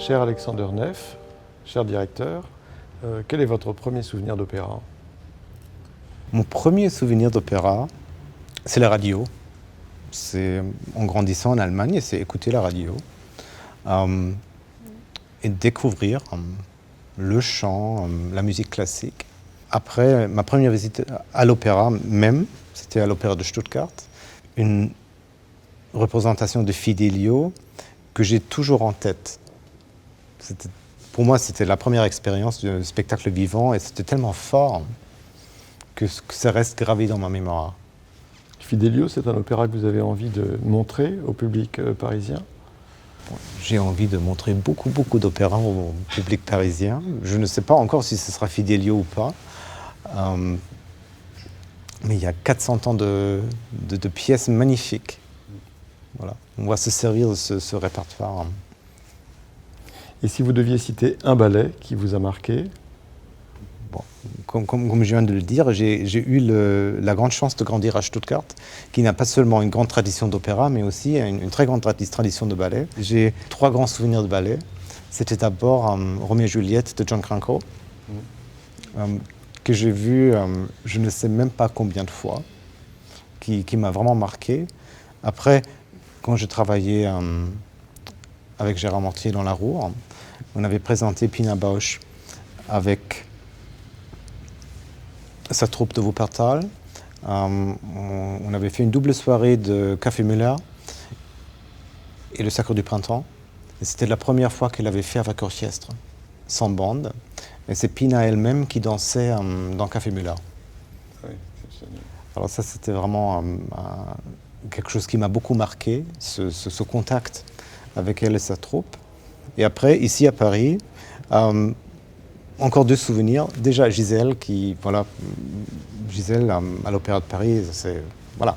Cher Alexander Neff, cher directeur, quel est votre premier souvenir d'opéra? Mon premier souvenir d'opéra, c'est la radio. C'est en grandissant en Allemagne, c'est écouter la radio et découvrir le chant, la musique classique. Après, ma première visite à l'opéra même, c'était à l'opéra de Stuttgart, une représentation de Fidelio que j'ai toujours en tête. Pour moi, c'était la première expérience de spectacle vivant et c'était tellement fort que ça reste gravé dans ma mémoire. Fidelio, c'est un opéra que vous avez envie de montrer au public parisien? J'ai envie de montrer beaucoup d'opéras au public parisien. Je ne sais pas encore si ce sera Fidelio ou pas. Mais il y a 400 ans de pièces magnifiques. Voilà. On va se servir de ce répertoire. Et si vous deviez citer un ballet qui vous a marqué? Bon, comme je viens de le dire, j'ai eu la grande chance de grandir à Stuttgart, qui n'a pas seulement une grande tradition d'opéra, mais aussi une très grande tradition de ballet. J'ai 3 grands souvenirs de ballet. C'était d'abord Roméo et Juliette de John Cranko, que j'ai vu je ne sais même pas combien de fois, qui m'a vraiment marqué. Après, quand je travaillais avec Gérard Mortier dans la Ruhr, on avait présenté Pina Bausch avec sa troupe de Wuppertal. On avait fait une double soirée de Café Müller et le Sacre du Printemps. Et c'était la première fois qu'elle avait fait avec orchestre, sans bande. Et c'est Pina elle-même qui dansait dans Café Müller. Oui, c'est génial. Alors ça, c'était vraiment quelque chose qui m'a beaucoup marqué, ce contact avec elle et sa troupe. Et après, ici à Paris, encore 2 souvenirs. Déjà Gisèle, Gisèle à l'Opéra de Paris, c'est voilà.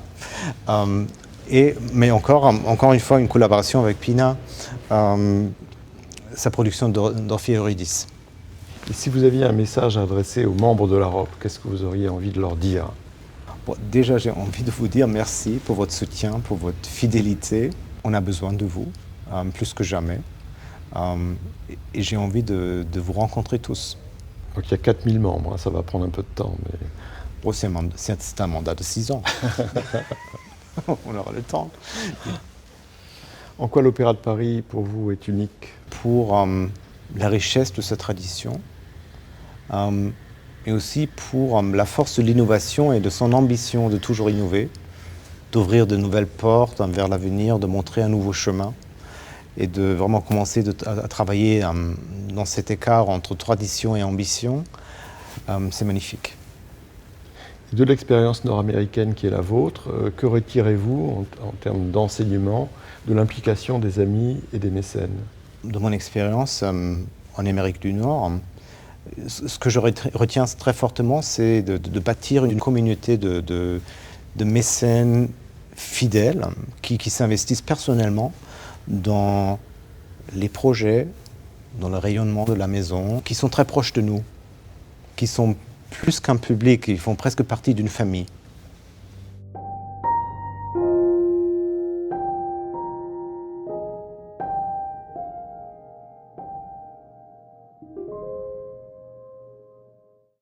Mais encore une fois, une collaboration avec Pina, sa production d'Orphée et Eurydice. Et si vous aviez un message à adresser aux membres de la ROP, qu'est-ce que vous auriez envie de leur dire? Bon, déjà, j'ai envie de vous dire merci pour votre soutien, pour votre fidélité. On a besoin de vous, plus que jamais. Et j'ai envie de vous rencontrer tous. Donc il y a 4000 membres, hein, ça va prendre un peu de temps. Mais... Oh, c'est un mandat de 6 ans. On aura le temps. En quoi l'Opéra de Paris, pour vous, est unique? Pour la richesse de sa tradition, et aussi pour la force de l'innovation et de son ambition de toujours innover, d'ouvrir de nouvelles portes vers l'avenir, de montrer un nouveau chemin et de vraiment commencer à travailler dans cet écart entre tradition et ambition. C'est magnifique. De l'expérience nord-américaine qui est la vôtre, que retirez-vous en termes d'enseignement de l'implication des amis et des mécènes? De mon expérience en Amérique du Nord, ce que je retiens très fortement, c'est de bâtir une communauté de mécènes fidèles qui s'investissent personnellement dans les projets, dans le rayonnement de la maison, qui sont très proches de nous, qui sont plus qu'un public, ils font presque partie d'une famille.